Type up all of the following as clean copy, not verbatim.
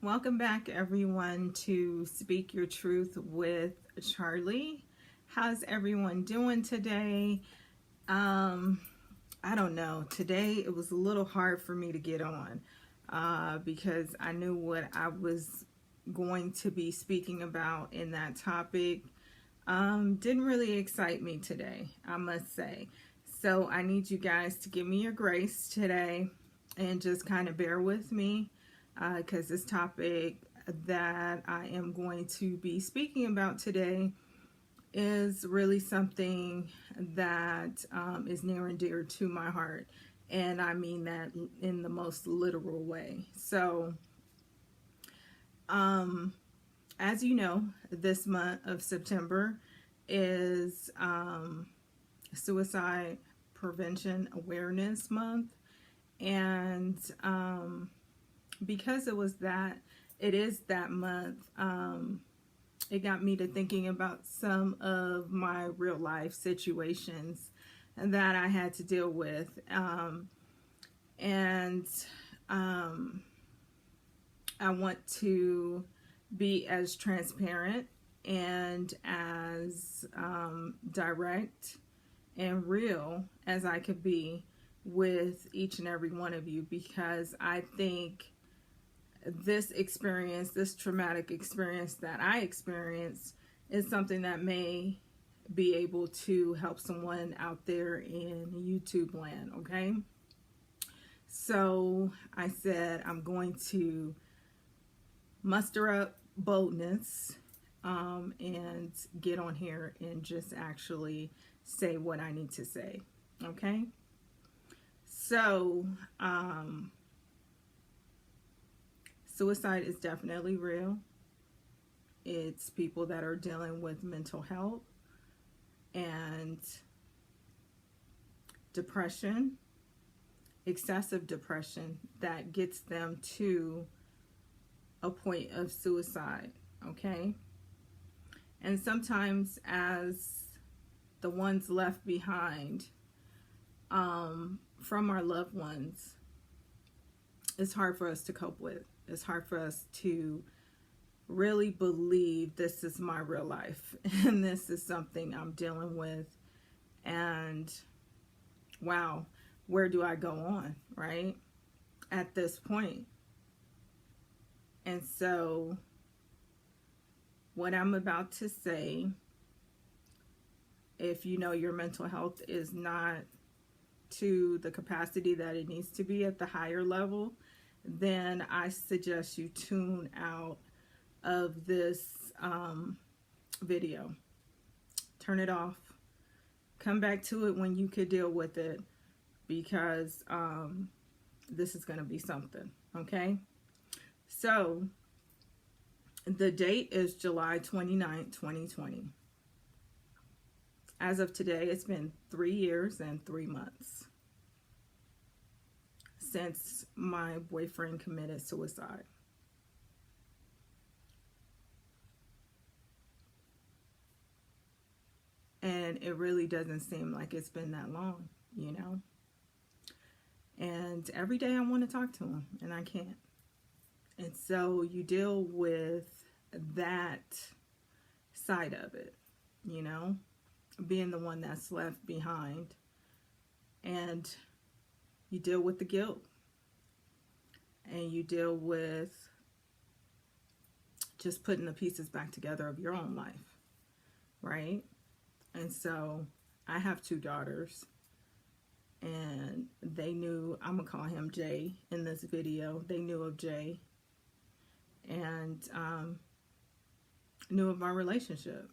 Welcome back, everyone, to Speak Your Truth with Charlie. How's everyone doing today? I don't know. Today it was a little hard for me to get on because I knew what I was going to be speaking about in that topic. Didn't really excite me today, I must say. So I need you guys to give me your grace today and just kind of bear with me. Because this topic that I am going to be speaking about today is really something that is near and dear to my heart. And I mean that in the most literal way. So, as you know, this month of September is Suicide Prevention Awareness Month. And because it is that month, it got me to thinking about some of my real life situations that I had to deal with. And I want to be as transparent and as direct and real as I could be with each and every one of you, because I think this experience, this traumatic experience that I experienced, is something that may be able to help someone out there in YouTube land, okay? So I said I'm going to muster up boldness and get on here and just actually say what I need to say, okay? So, suicide is definitely real. It's people that are dealing with mental health and depression, excessive depression, that gets them to a point of suicide, okay? And sometimes as the ones left behind from our loved ones, it's hard for us to cope with. It's hard for us to really believe this is my real life and this is something I'm dealing with, and wow, where do I go on, right, at this point? And so what I'm about to say, if you know your mental health is not to the capacity that it needs to be at the higher level, then I suggest you tune out of this video. Turn it off. Come back to it when you could deal with it, because this is going to be something, okay? So, the date is July 29th, 2020. As of today, it's been 3 years and 3 months since my boyfriend committed suicide. And it really doesn't seem like it's been that long, you know? And every day I want to talk to him, and I can't. And so you deal with that side of it, you know? Being the one that's left behind. And you deal with the guilt, and you deal with just putting the pieces back together of your own life, right? And so I have 2 daughters, and they knew, I'm gonna call him Jay in this video, they knew of Jay and knew of our relationship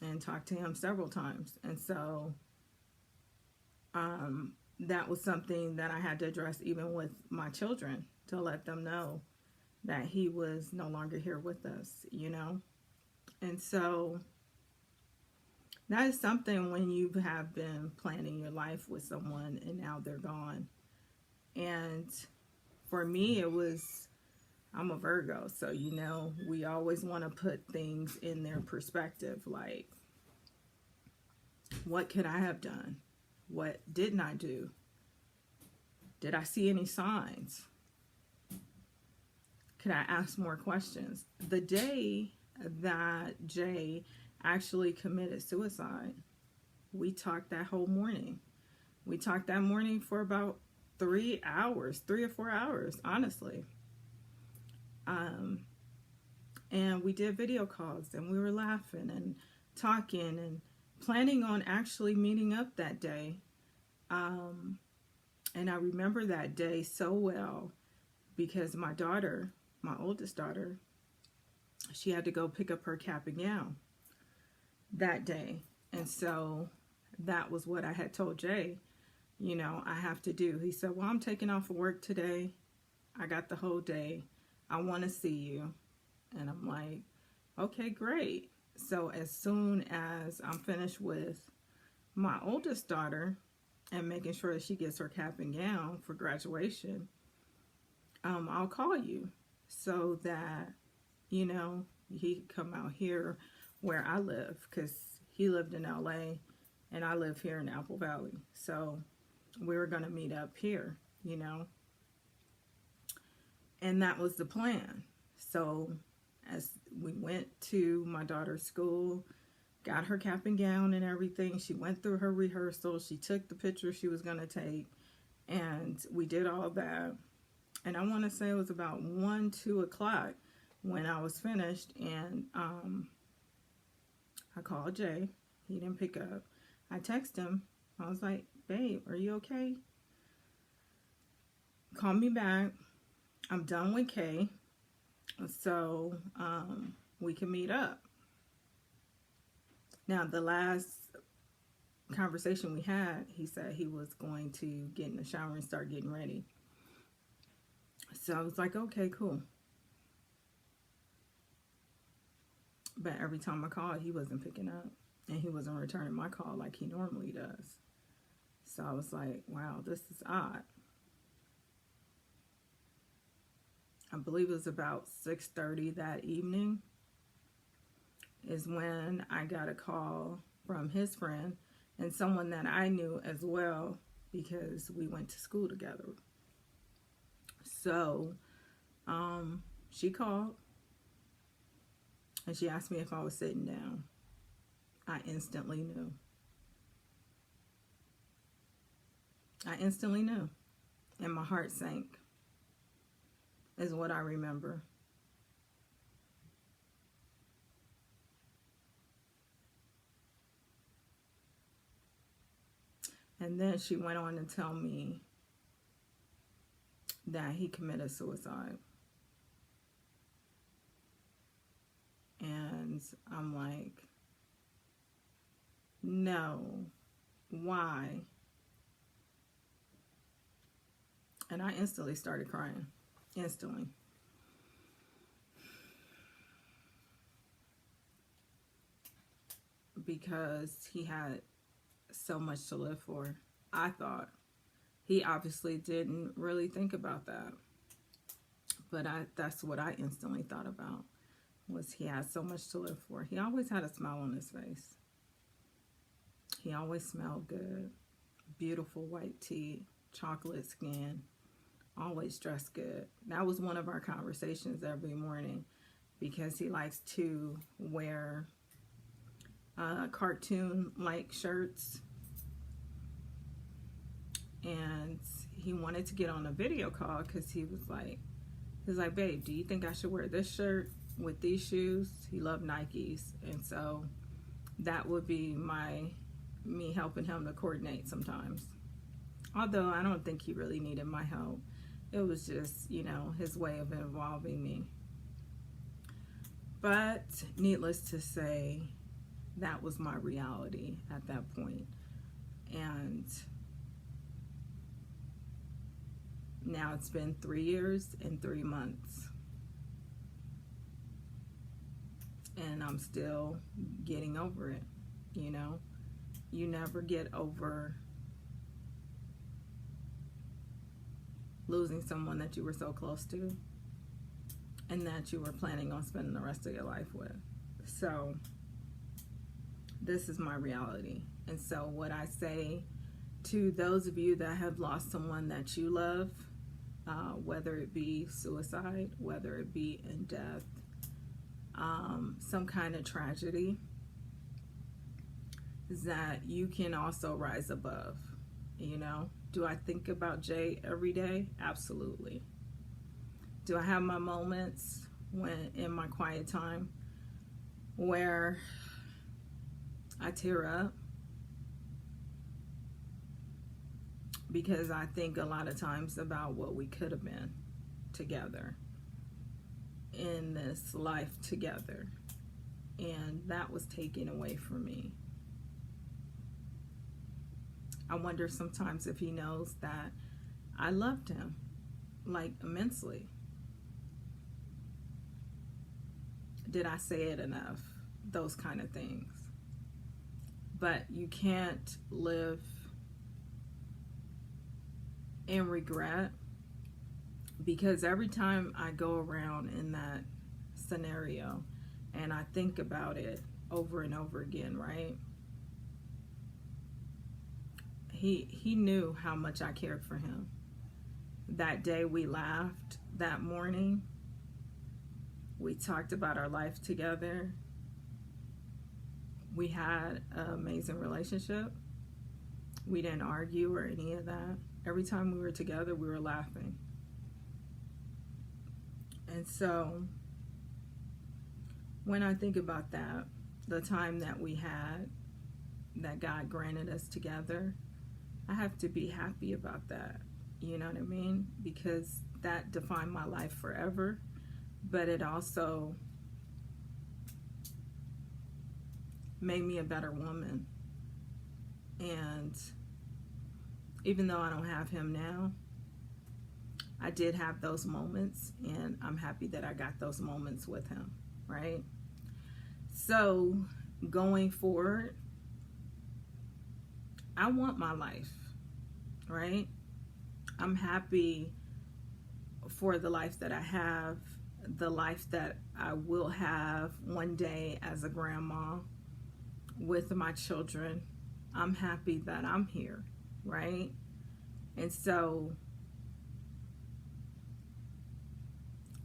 and talked to him several times. And so that was something that I had to address even with my children, to let them know that he was no longer here with us, you know? And so that is something when you have been planning your life with someone and now they're gone. And for me, it was, I'm a Virgo, so you know, we always want to put things in their perspective, like, what could I have done? What didn't I do? Did I see any signs? could I ask more questions? The day that Jay actually committed suicide, we talked that whole morning. We talked that morning for about 3 or 4 hours, honestly. And we did video calls, and we were laughing and talking and planning on actually meeting up that day. And I remember that day so well because my daughter, my oldest daughter, she had to go pick up her cap and gown that day. And so that was what I had told Jay, you know, I have to do. He said, well, I'm taking off of work today. I got the whole day. I want to see you. And I'm like, okay, great. So as soon as I'm finished with my oldest daughter and making sure that she gets her cap and gown for graduation, I'll call you so that, you know, he could come out here where I live, because he lived in LA and I live here in Apple Valley. So we were going to meet up here, you know, and that was the plan. So as we went to my daughter's school, got her cap and gown and everything, she went through her rehearsal, she took the picture she was going to take, and we did all that. And I want to say it was about 1, 2 o'clock when I was finished, and I called Jay. He didn't pick up. I texted him. I was like, babe, are you okay? Call me back. I'm done with Kay, so we can meet up. Now, the last conversation we had, he said he was going to get in the shower and start getting ready. So I was like, okay, cool. But every time I called, he wasn't picking up, and he wasn't returning my call like he normally does. So I was like, wow, this is odd. I believe it was about 6:30 that evening is when I got a call from his friend and someone that I knew as well because we went to school together. So she called and she asked me if I was sitting down. I instantly knew. And my heart sank, is what I remember. And then she went on to tell me that he committed suicide. And I'm like, no, why? And I instantly started crying. Instantly. Because he had so much to live for, I thought. He obviously didn't really think about that. But that's what I instantly thought about, was he had so much to live for. He always had a smile on his face. He always smelled good. Beautiful white teeth, chocolate skin, always dressed good. That was one of our conversations every morning, because he likes to wear cartoon-like shirts. And he wanted to get on a video call because he was like, babe, do you think I should wear this shirt with these shoes? He loved Nikes. And so that would be me helping him to coordinate sometimes. Although I don't think he really needed my help. It was just, you know, his way of involving me. But needless to say, that was my reality at that point. And now it's been 3 years and 3 months. And I'm still getting over it, you know. You never get over losing someone that you were so close to and that you were planning on spending the rest of your life with. So this is my reality. And so what I say to those of you that have lost someone that you love, whether it be suicide, whether it be in death, some kind of tragedy, is that you can also rise above. You know, do I think about Jay every day? Absolutely. Do I have my moments when in my quiet time where I tear up? Because I think a lot of times about what we could have been together in this life together, and that was taken away from me. I wonder sometimes if he knows that I loved him, like, immensely. Did I say it enough? Those kind of things. But you can't live in regret, because every time I go around in that scenario and I think about it over and over again, right? He knew how much I cared for him. That day we laughed, that morning we talked about our life together. We had an amazing relationship. We didn't argue or any of that. Every time we were together, we were laughing. And so when I think about that, the time that we had, that God granted us together, I have to be happy about that. You know what I mean? Because that defined my life forever. But it also made me a better woman. And even though I don't have him now, I did have those moments, and I'm happy that I got those moments with him, right? So going forward, I want my life, right? I'm happy for the life that I have, the life that I will have one day as a grandma with my children. I'm happy that I'm here, right? And so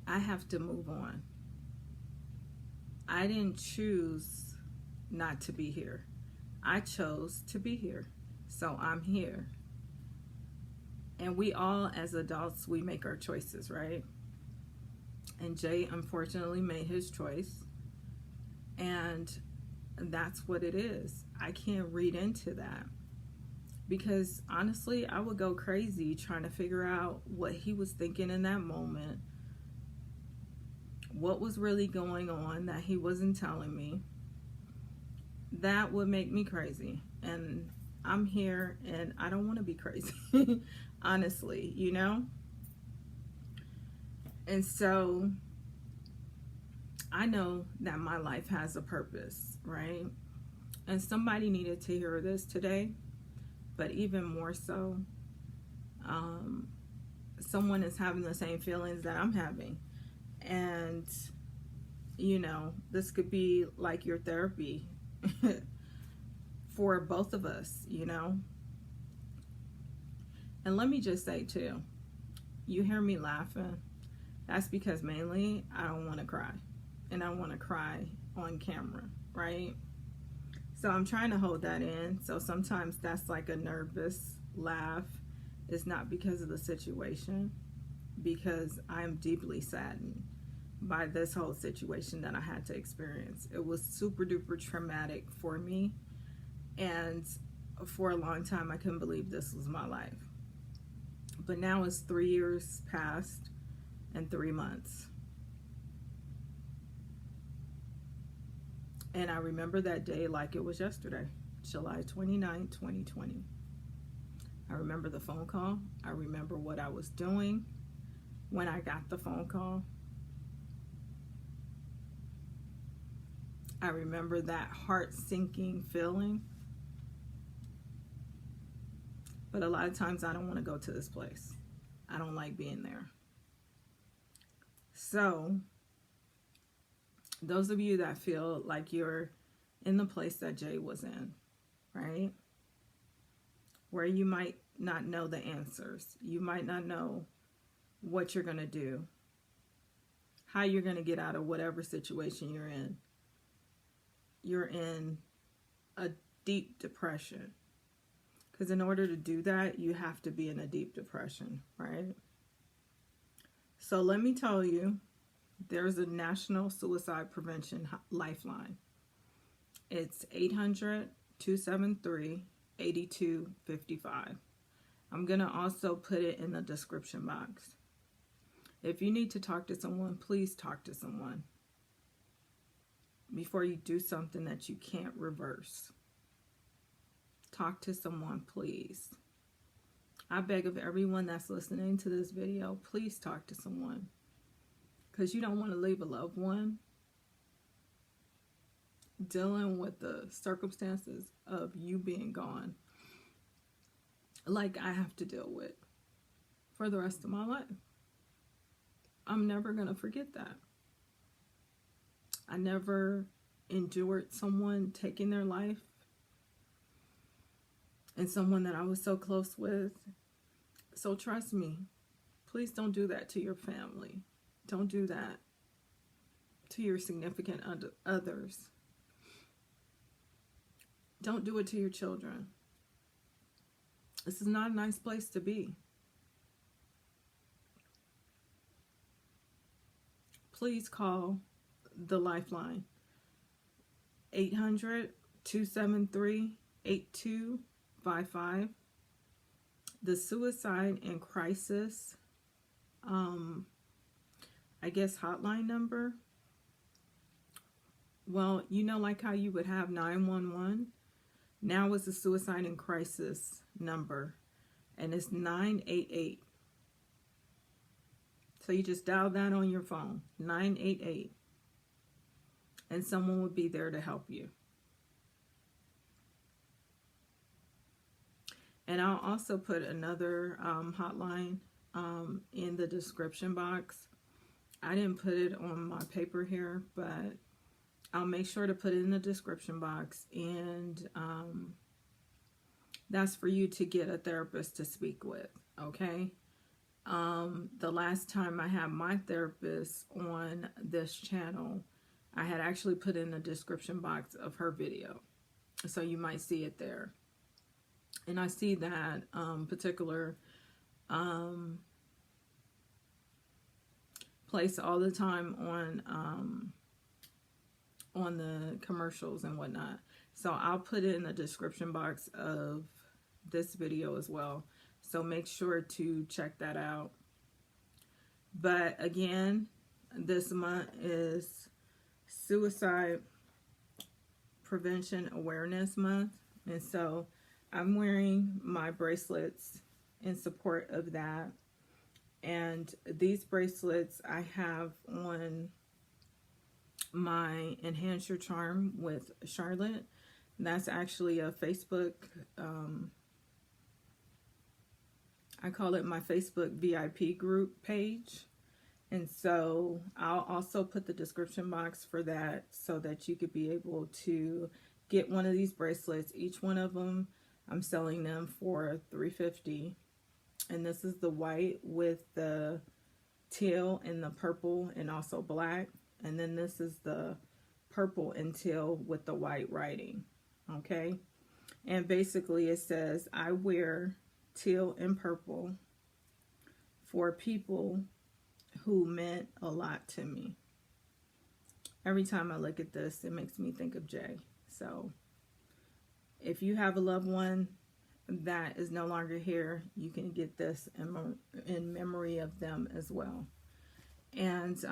I have to move on. I didn't choose not to be here. I chose to be here. So I'm here. And we all, as adults, we make our choices, right? And Jay, unfortunately, made his choice. And that's what it is. I can't read into that. Because, honestly, I would go crazy trying to figure out what he was thinking in that moment. What was really going on that he wasn't telling me. That would make me crazy. And I'm here, and I don't want to be crazy. Honestly, you know? And so I know that my life has a purpose, right? And somebody needed to hear this today, but even more so, someone is having the same feelings that I'm having. And, you know, this could be like your therapy for both of us, you know? And let me just say, too, you hear me laughing, that's because mainly I don't want to cry. And I want to cry on camera, right? So I'm trying to hold that in. So sometimes that's like a nervous laugh. It's not because of the situation, because I'm deeply saddened by this whole situation that I had to experience. It was super duper traumatic for me. And for a long time, I couldn't believe this was my life. But now it's 3 years past and 3 months. And I remember that day like it was yesterday, July 29, 2020. I remember the phone call. I remember what I was doing when I got the phone call. I remember that heart-sinking feeling. But a lot of times I don't want to go to this place. I don't like being there. So, those of you that feel like you're in the place that Jay was in, right? Where you might not know the answers. You might not know what you're going to do, how you're going to get out of whatever situation you're in. You're in a deep depression. Because in order to do that, you have to be in a deep depression, right? So let me tell you, there's a National Suicide Prevention Lifeline. It's 800-273-8255. I'm going to also put it in the description box. If you need to talk to someone, please talk to someone before you do something that you can't reverse. Talk to someone, please. I beg of everyone that's listening to this video, please talk to someone. Because you don't want to leave a loved one dealing with the circumstances of you being gone like I have to deal with for the rest of my life. I'm never going to forget that. I never endured someone taking their life, and someone that I was so close with. So trust me, please don't do that to your family. Don't do that to your significant others. Don't do it to your children. This is not a nice place to be. Please call the Lifeline. 800-273-8255. The Suicide and Crisis, I guess, hotline number. Well, you know, like how you would have 911. Now it's the Suicide and Crisis number, and it's 988. So you just dial that on your phone, 988, and someone will be there to help you. And I'll also put another hotline in the description box. I didn't put it on my paper here, but I'll make sure to put it in the description box. And that's for you to get a therapist to speak with, okay? The last time I had my therapist on this channel, I had actually put in the description box of her video. So you might see it there. And I see that particular place all the time on the commercials and whatnot. So I'll put it in the description box of this video as well. So make sure to check that out. But again, this month is Suicide Prevention Awareness Month. And so I'm wearing my bracelets in support of that. And these bracelets I have on my Enhance Your Charm with Charlotte. That's actually a Facebook, I call it my Facebook VIP group page. And so I'll also put the description box for that so that you could be able to get one of these bracelets. Each one of them, I'm selling them for $350. And this is the white with the teal and the purple and also black. And then this is the purple and teal with the white writing. Okay. And basically it says, I wear teal and purple for people who meant a lot to me. Every time I look at this, it makes me think of Jay. So if you have a loved one that is no longer here, you can get this in memory of them as well. And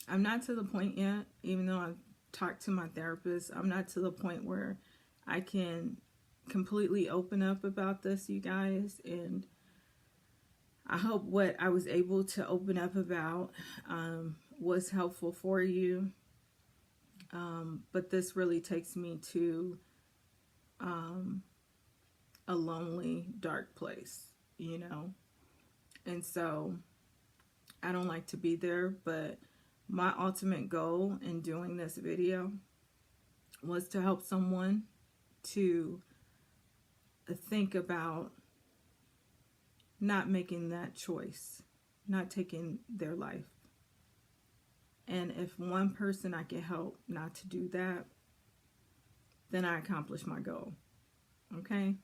I'm not to the point yet, even though I've talked to my therapist, I'm not to the point where I can completely open up about this, you guys. And I hope what I was able to open up about was helpful for you. But this really takes me to a lonely, dark place, you know. And so I don't like to be there, but my ultimate goal in doing this video was to help someone to think about not making that choice, not taking their life. And if one person I can help not to do that, then I accomplished my goal. Okay?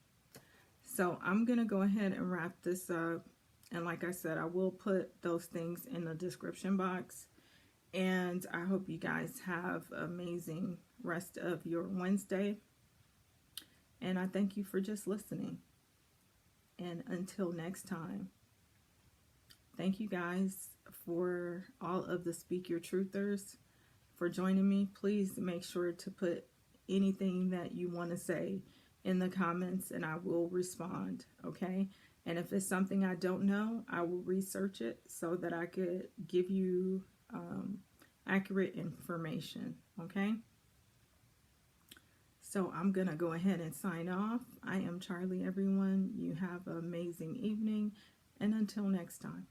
So I'm going to go ahead and wrap this up. And like I said, I will put those things in the description box. And I hope you guys have an amazing rest of your Wednesday. And I thank you for just listening. And until next time, thank you guys for all of the Speak Your Truthers for joining me. Please make sure to put anything that you want to say in the comments and I will respond, okay? And if it's something I don't know, I will research it so that I could give you accurate information, okay? So I'm going to go ahead and sign off. I am Charlie, everyone. You have an amazing evening, and until next time.